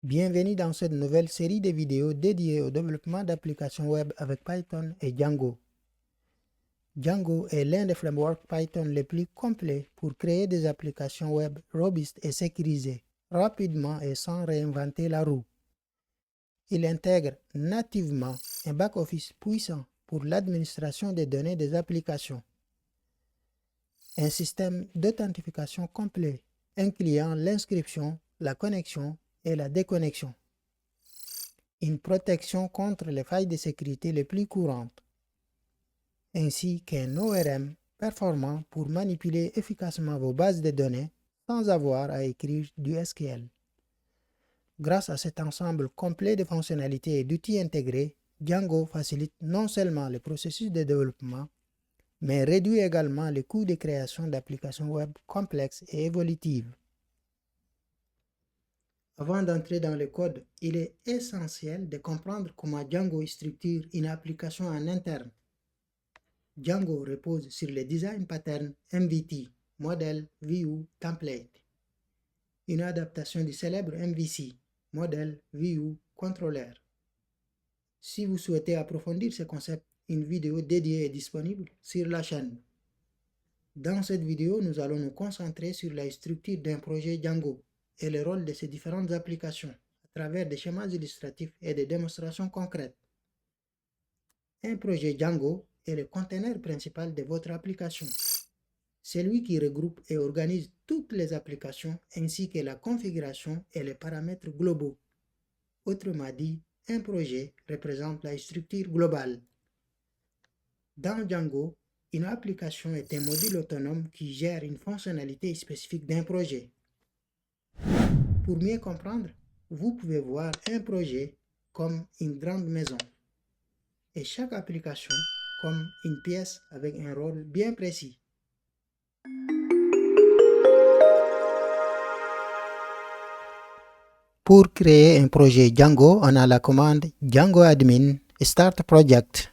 Bienvenue dans cette nouvelle série de vidéos dédiées au développement d'applications web avec Python et Django. Django est l'un des frameworks Python les plus complets pour créer des applications web robustes et sécurisées, rapidement et sans réinventer la roue. Il intègre nativement un back-office puissant pour l'administration des données des applications, un système d'authentification complet incluant l'inscription, la connexion et la déconnexion, une protection contre les failles de sécurité les plus courantes, ainsi qu'un ORM performant pour manipuler efficacement vos bases de données sans avoir à écrire du SQL. Grâce à cet ensemble complet de fonctionnalités et d'outils intégrés, Django facilite non seulement le processus de développement, mais réduit également les coûts de création d'applications web complexes et évolutives. Avant d'entrer dans le code, il est essentiel de comprendre comment Django structure une application en interne. Django repose sur le design pattern MVT, Model View Template, une adaptation du célèbre MVC, Model View Controller. Si vous souhaitez approfondir ce concept, une vidéo dédiée est disponible sur la chaîne. Dans cette vidéo, nous allons nous concentrer sur la structure d'un projet Django et le rôle de ces différentes applications à travers des schémas illustratifs et des démonstrations concrètes. Un projet Django est le conteneur principal de votre application. C'est lui qui regroupe et organise toutes les applications ainsi que la configuration et les paramètres globaux. Autrement dit, un projet représente la structure globale. Dans Django, une application est un module autonome qui gère une fonctionnalité spécifique d'un projet. Pour mieux comprendre, vous pouvez voir un projet comme une grande maison et chaque application comme une pièce avec un rôle bien précis. Pour créer un projet Django, on a la commande Django admin start project.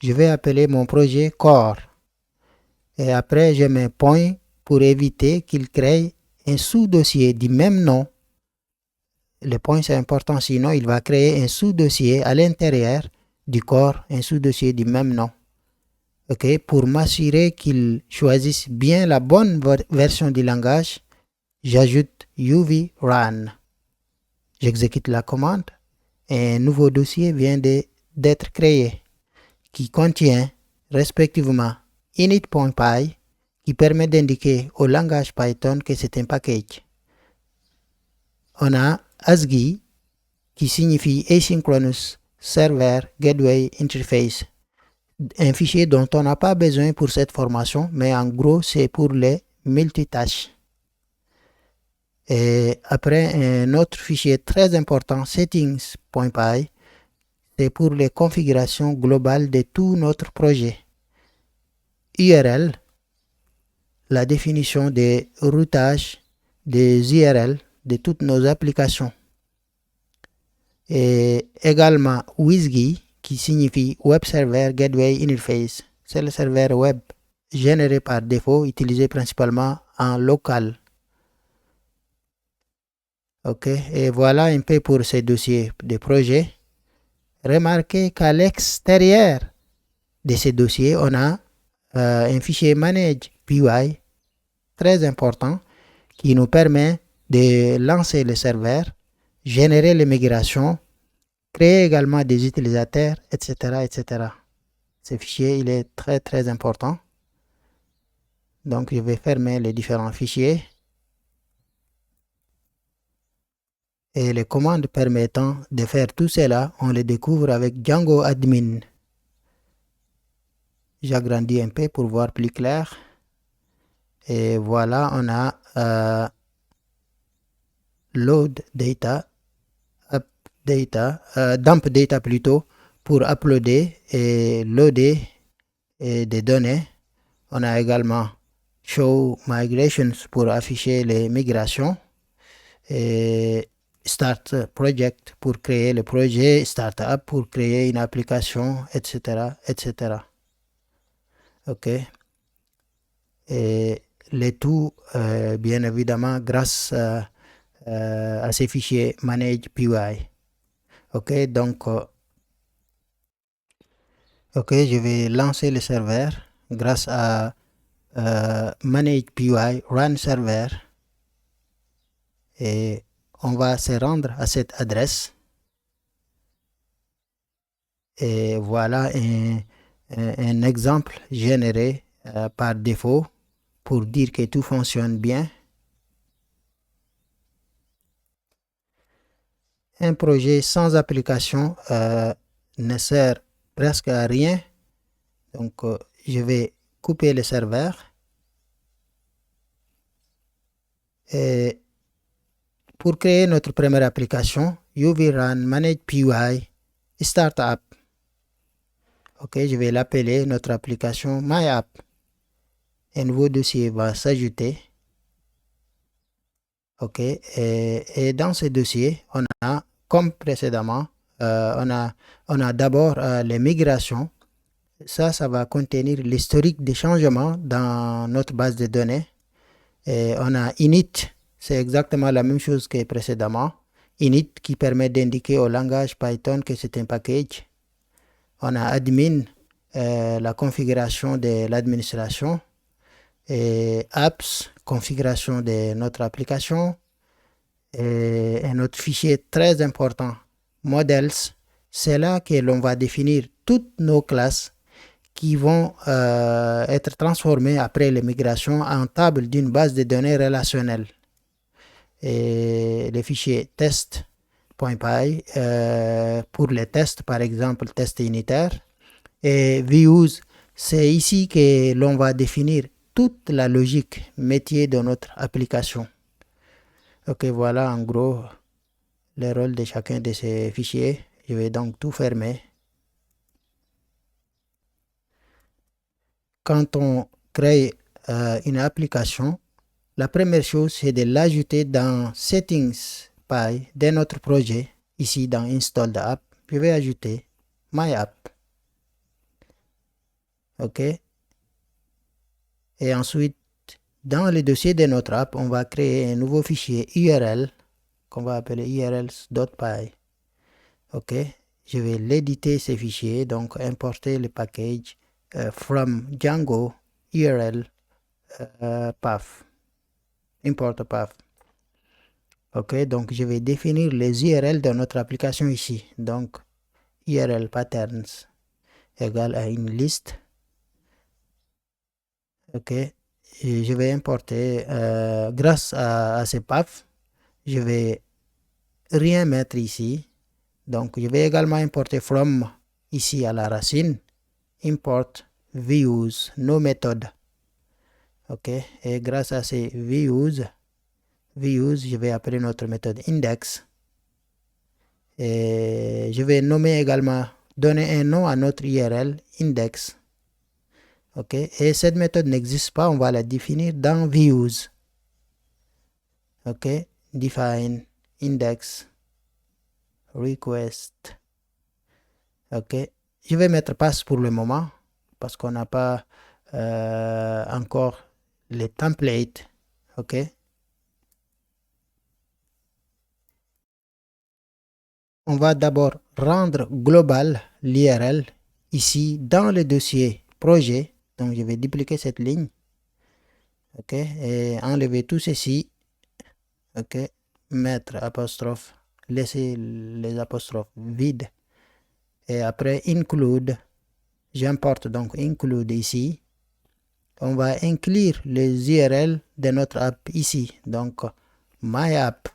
Je vais appeler mon projet core. Et après, je mets point pour éviter qu'il crée un sous-dossier du même nom. Le point c'est important, sinon il va créer un sous-dossier à l'intérieur du core, un sous-dossier du même nom. Ok, pour m'assurer qu'il choisisse bien la bonne version du langage, j'ajoute UV run. J'exécute la commande et un nouveau dossier vient d'être créé qui contient respectivement init.py qui permet d'indiquer au langage Python que c'est un package. On a ASCII qui signifie Asynchronous Server Gateway Interface, un fichier dont on n'a pas besoin pour cette formation, mais en gros c'est pour les multitâches. Et après, un autre fichier très important, settings.py, c'est pour les configurations globales de tout notre projet. URL, la définition des routages des URL de toutes nos applications. Et également WSGI, qui signifie Web Server Gateway Interface. C'est le serveur web généré par défaut, utilisé principalement en local. Ok, et voilà un peu pour ces dossiers de projet. Remarquez qu'à l'extérieur de ces dossiers, on a un fichier manage.py très important qui nous permet de lancer le serveur, générer les migrations, créer également des utilisateurs, etc., etc. Ce fichier, il est très important. Donc, je vais fermer les différents fichiers. Et les commandes permettant de faire tout cela, on les découvre avec Django admin. J'agrandis un peu pour voir plus clair. Et voilà, on a load data, up data, dump data plutôt, pour uploader et loader des données. On a également show migrations pour afficher les migrations. Et start project pour créer le projet, startup pour créer une application, etc., etc. Ok. Et le tout, bien évidemment, grâce à ces fichiers manage PY. Ok, donc ok, je vais lancer le serveur grâce à manage PY run server et on va se rendre à cette adresse et voilà un exemple généré par défaut pour dire que tout fonctionne bien. Un projet sans application ne sert presque à rien. Donc, je vais couper le serveur. Et pour créer notre première application, UV Run Manage PY Startup. Ok, je vais l'appeler notre application MyApp. Un nouveau dossier va s'ajouter. Ok, et dans ce dossier, on a, comme précédemment, on a d'abord les migrations. Ça va contenir l'historique des changements dans notre base de données. Et on a init, c'est exactement la même chose que précédemment. Init qui permet d'indiquer au langage Python que c'est un package. On a admin, la configuration de l'administration. Et apps, configuration de notre application. Et un autre fichier très important, models, c'est là que l'on va définir toutes nos classes qui vont être transformées après l'immigration en table d'une base de données relationnelle. Et les fichiers test.py pour les tests, par exemple, tests unitaires. Et views, c'est ici que l'on va définir toute la logique métier de notre application. Ok, voilà en gros le rôle de chacun de ces fichiers. Je vais donc tout fermer. Quand on crée une application, la première chose, c'est de l'ajouter dans Settings.py de notre projet. Ici, dans Install the app, je vais ajouter My App. OK. Et ensuite, dans le dossier de notre app, on va créer un nouveau fichier URL qu'on va appeler urls.py. OK. Je vais l'éditer ces fichiers, donc importer le package from Django URL path. Import path. Ok, donc je vais définir les URL de notre application ici. Donc, URL patterns égale à une liste. Ok, et je vais importer, grâce à ces paths, je vais rien mettre ici. Donc, je vais également importer from ici à la racine. Import views, nos méthodes. Ok, et grâce à ces views, je vais appeler notre méthode index. Et je vais nommer également, donner un nom à notre URL index. Ok, et cette méthode n'existe pas, on va la définir dans views. Ok, define index request. Ok, je vais mettre pass pour le moment parce qu'on n'a pas encore les templates. Ok. On va d'abord rendre global l'URL ici dans le dossier projet. Donc, je vais dupliquer cette ligne. OK. Et enlever tout ceci. OK. Mettre apostrophe. Laisser les apostrophes vides. Et après, include. J'importe donc include ici. On va inclure les URL de notre app ici. Donc, myapp.url.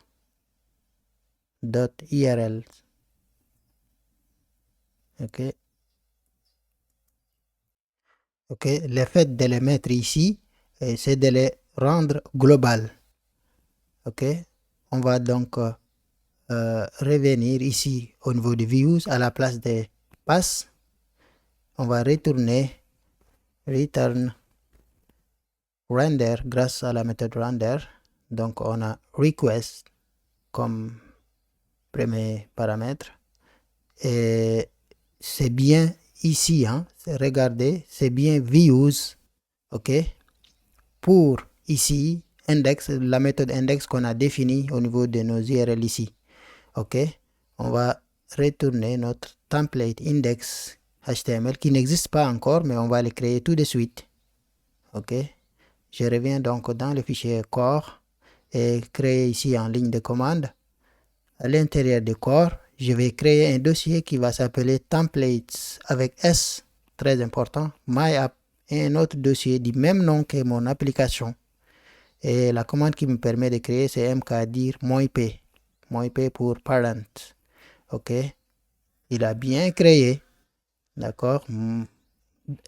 OK. OK. Le fait de les mettre ici, c'est de les rendre global. OK. On va donc revenir ici au niveau de views à la place des pass. On va retourner return render grâce à la méthode render. Donc on a request comme premier paramètre. Et c'est bien ici, hein, regardez, c'est bien views. OK. Pour ici, index, la méthode index qu'on a définie au niveau de nos URL ici. OK, on va retourner notre template index HTML qui n'existe pas encore, mais on va le créer tout de suite. OK, je reviens donc dans le fichier core et créer ici en ligne de commande. À l'intérieur du core, je vais créer un dossier qui va s'appeler templates avec S, très important, my app, et un autre dossier du même nom que mon application. Et la commande qui me permet de créer, c'est mkdir -p. -p pour parent. OK. Il a bien créé. D'accord.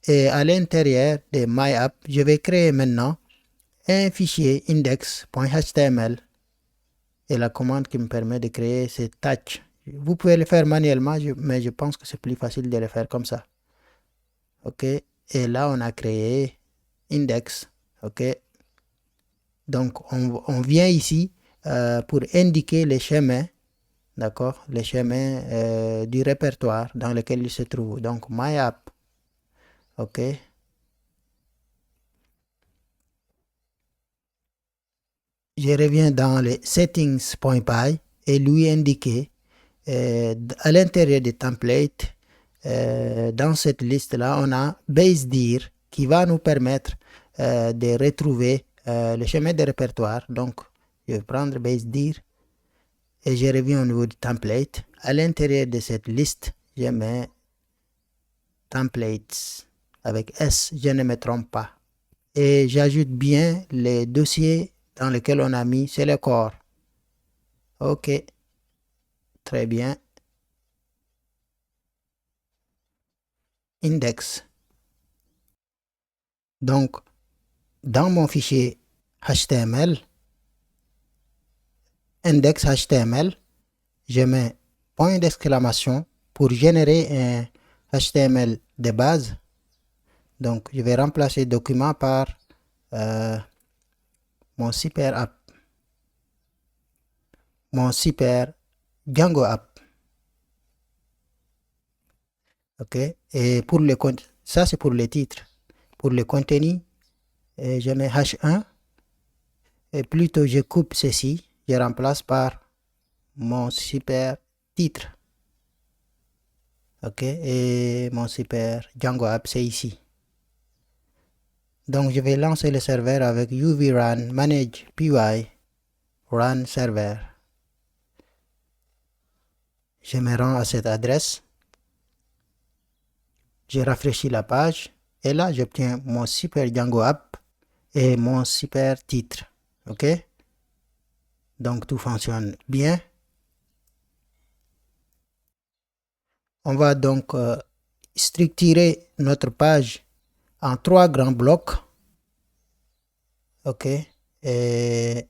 Et à l'intérieur de my-app, je vais créer maintenant un fichier index.html. Et la commande qui me permet de créer, c'est touch. Vous pouvez le faire manuellement, mais je pense que c'est plus facile de le faire comme ça. OK. Et là, on a créé index. OK. Donc, on vient ici pour indiquer les chemins, d'accord, les chemins du répertoire dans lequel il se trouve. Donc, my app, OK. Je reviens dans les settings.py et lui indiquer à l'intérieur des templates, dans cette liste-là, on a basedir qui va nous permettre de retrouver le chemin de répertoire. Donc, je vais prendre basedir et je reviens au niveau du template. À l'intérieur de cette liste, je mets templates avec S, je ne me trompe pas. Et j'ajoute bien les dossiers dans lesquels on a mis, c'est le corps. OK, très bien. Index. Donc, dans mon fichier HTML, index HTML, je mets point d'exclamation pour générer un HTML de base. Donc, je vais remplacer document par mon super app, mon super Django app. OK. Et pour le compte, ça c'est pour le titre. Pour le contenu, je mets H1 et plutôt je coupe ceci, je remplace par mon super titre. OK. Et mon super Django app c'est ici. Donc je vais lancer le serveur avec uvrun manage py run server. Je me rends à cette adresse. Je rafraîchis la page et là j'obtiens mon super Django app et mon super titre. OK? Donc tout fonctionne bien. On va donc structurer notre page en 3 grands blocs. OK? Et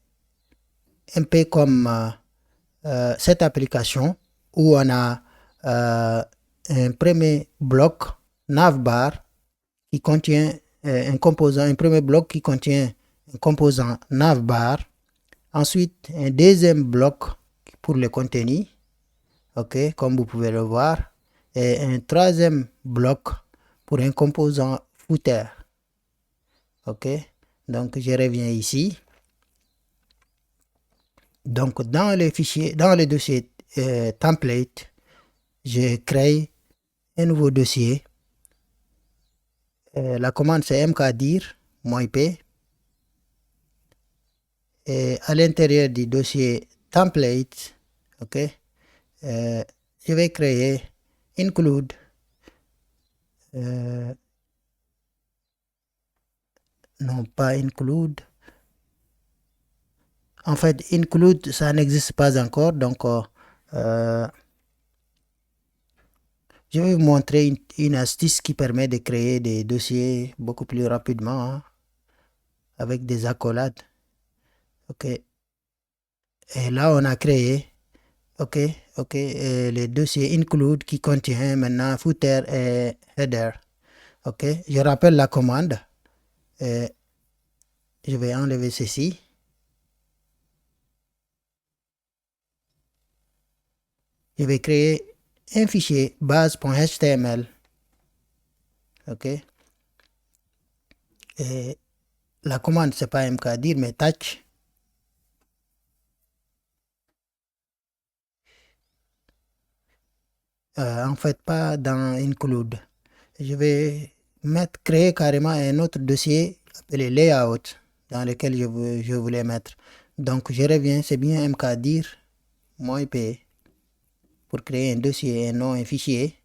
un peu comme cette application où on a un premier bloc navbar qui contient un premier bloc qui contient un composant navbar. Ensuite, un deuxième bloc pour le contenu, OK, comme vous pouvez le voir, et un troisième bloc pour un composant footer. OK, donc je reviens ici. Donc, dans le fichier, dans le dossier template, je crée un nouveau dossier. La commande c'est mkdir -p. Et à l'intérieur du dossier template, OK, je vais créer include non pas include. En fait, include, ça n'existe pas encore, donc je vais vous montrer une astuce qui permet de créer des dossiers beaucoup plus rapidement, hein, avec des accolades. OK. Et là, on a créé, OK, le dossier include qui contient maintenant footer et header. OK, je rappelle la commande. Je vais enlever ceci. Je vais créer un fichier base.html. OK. Et la commande, c'est pas mkdir, mais touch. En fait, pas dans include. Je vais créer carrément un autre dossier appelé layout dans lequel je voulais mettre. Donc, je reviens, c'est bien mkdir, mon IP, pour créer un dossier et non un fichier.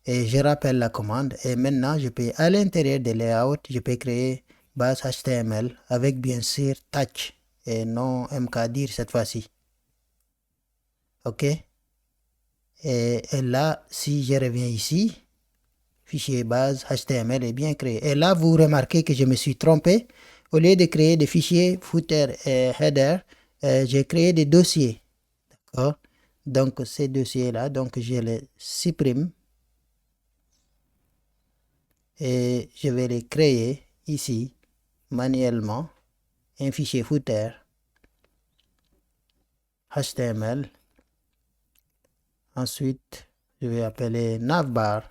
Et je rappelle la commande. Et maintenant, je peux, à l'intérieur des layouts, je peux créer base HTML avec bien sûr touch et non mkdir cette fois-ci. OK? Et là, si je reviens ici, fichier base HTML est bien créé. Et là, vous remarquez que je me suis trompé. Au lieu de créer des fichiers footer et header, j'ai créé des dossiers. D'accord? Donc, ces dossiers-là, donc je les supprime. Et je vais les créer ici, manuellement. Un fichier footer HTML. Ensuite, je vais appeler navbar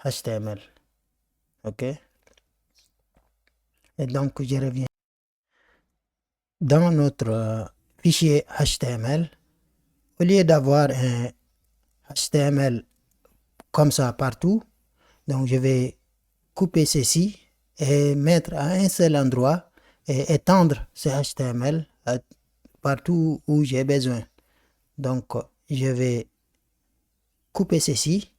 HTML. OK? Et donc, je reviens dans notre fichier HTML. Au lieu d'avoir un HTML comme ça partout, donc je vais couper ceci et mettre à un seul endroit et étendre ce HTML partout où j'ai besoin. Donc, je vais couper ceci.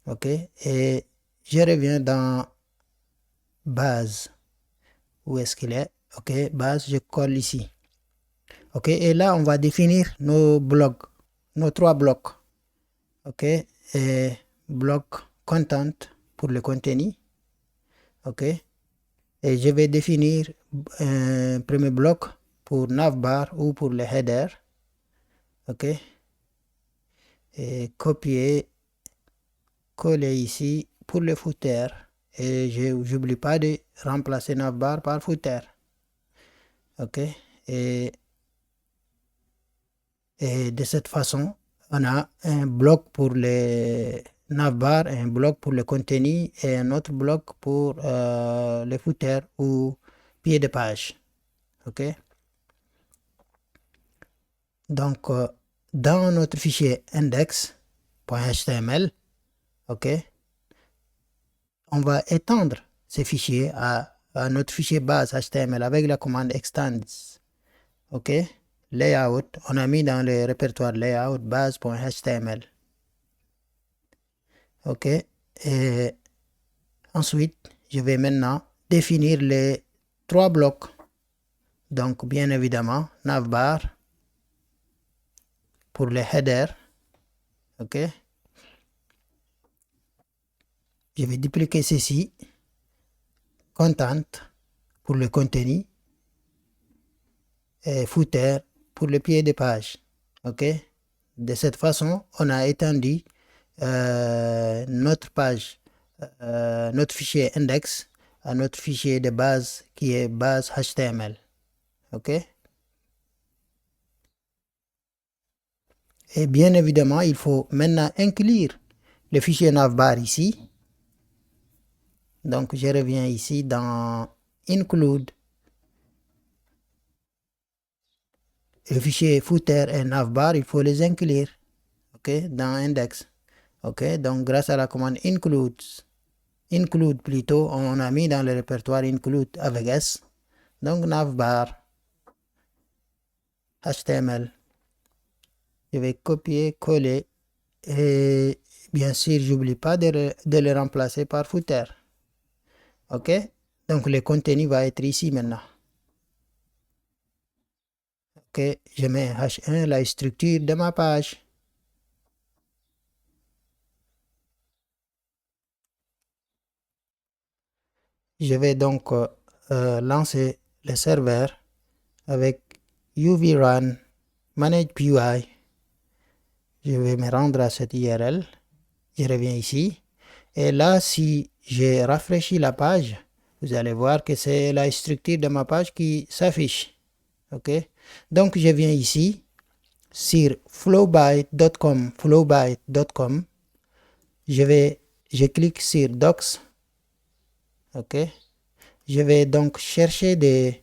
OK? Et je reviens dans base. Où est-ce qu'il est? OK, base, je colle ici. OK, et là, on va définir nos blocs, nos 3 blocs. OK, et bloc content pour le contenu. OK, et je vais définir un premier bloc pour navbar ou pour le header. OK, et copier, coller ici pour le footer. Et je n'oublie pas de remplacer navbar par footer. OK, et de cette façon, on a un bloc pour les navbar, un bloc pour le contenu et un autre bloc pour les footers ou pieds de page. OK? Donc, dans notre fichier index.html, OK, on va étendre ces fichiers à notre fichier base HTML avec la commande extends. OK? Layout, on a mis dans le répertoire layout base.html. OK. Et ensuite, je vais maintenant définir les 3 blocs. Donc, bien évidemment, navbar pour le header. OK. Je vais dupliquer ceci. Content pour le contenu. Et footer pour le pied de page. OK. De cette façon, on a étendu notre page, notre fichier index à notre fichier de base qui est base HTML. OK. Et bien évidemment, il faut maintenant inclure le fichier navbar ici. Donc, je reviens ici dans include. Le fichier footer et navbar, il faut les inclure. OK, dans index. OK, donc grâce à la commande include plutôt, on a mis dans le répertoire include avec S. Donc navbar HTML. Je vais copier, coller et bien sûr, j'oublie pas de le remplacer par footer. OK, donc le contenu va être ici maintenant. OK, je mets H1, la structure de ma page. Je vais donc lancer le serveur avec UV-Run Manage PUI. Je vais me rendre à cette URL. Je reviens ici. Et là, si j'ai rafraîchi la page, vous allez voir que c'est la structure de ma page qui s'affiche. OK? Donc, je viens ici sur flowbyte.com. Je clique sur Docs. Ok. Je vais donc chercher des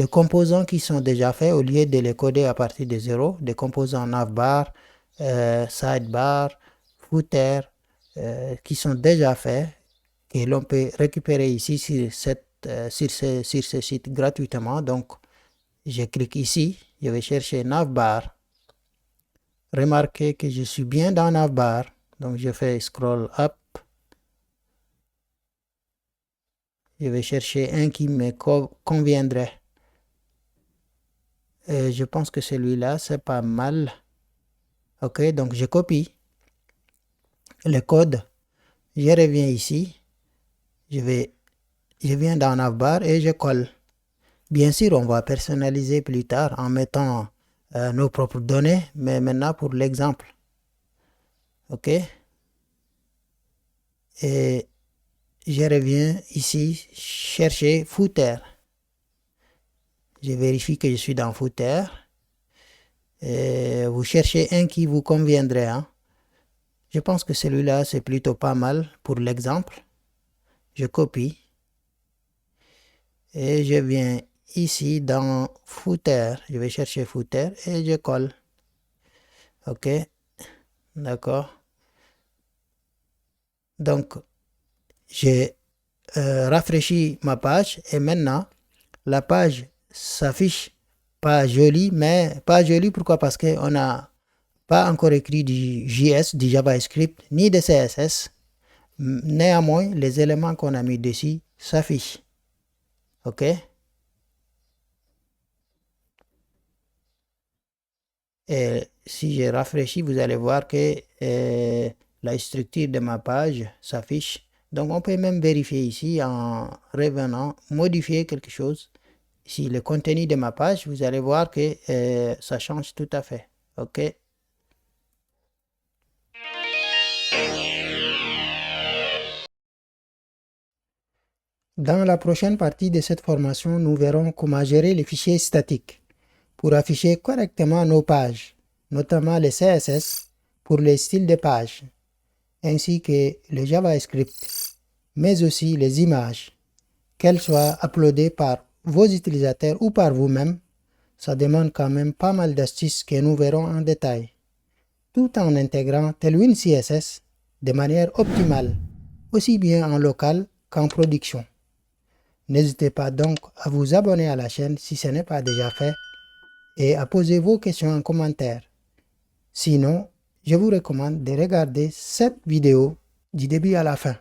composants qui sont déjà faits au lieu de les coder à partir de zéro. Des composants navbar, sidebar, footer, qui sont déjà faits et l'on peut récupérer ici sur ce site gratuitement. Donc, je clique ici, je vais chercher navbar. Remarquez que je suis bien dans navbar. Donc, je fais scroll up. Je vais chercher un qui me conviendrait. Je pense que celui-là, c'est pas mal. Ok, donc je copie le code. Je reviens ici. Je viens dans navbar et je colle. Bien sûr, on va personnaliser plus tard en mettant nos propres données, mais maintenant pour l'exemple. Ok. Et je reviens ici chercher footer. Je vérifie que je suis dans footer. Et vous cherchez un qui vous conviendrait. Hein. Je pense que celui-là, c'est plutôt pas mal pour l'exemple. Je copie. Et je viens ici dans footer. Je vais chercher footer et je colle. Ok. D'accord. Donc, j'ai rafraîchi ma page et maintenant, la page s'affiche pas jolie, mais pas jolie pourquoi? Parce qu'on n'a pas encore écrit du JS, du JavaScript, ni de CSS. Néanmoins, les éléments qu'on a mis dessus s'affichent. OK? Et si je rafraîchis, vous allez voir que la structure de ma page s'affiche. Donc, on peut même vérifier ici en revenant, modifier quelque chose. Ici, le contenu de ma page, vous allez voir que ça change tout à fait. OK? Dans la prochaine partie de cette formation, nous verrons comment gérer les fichiers statiques pour afficher correctement nos pages, notamment les CSS pour les styles de pages, ainsi que le JavaScript, mais aussi les images, qu'elles soient uploadées par vos utilisateurs ou par vous-même. Ça demande quand même pas mal d'astuces que nous verrons en détail, tout en intégrant Tailwind CSS de manière optimale, aussi bien en local qu'en production. N'hésitez pas donc à vous abonner à la chaîne si ce n'est pas déjà fait et à poser vos questions en commentaire. Sinon, je vous recommande de regarder cette vidéo du début à la fin.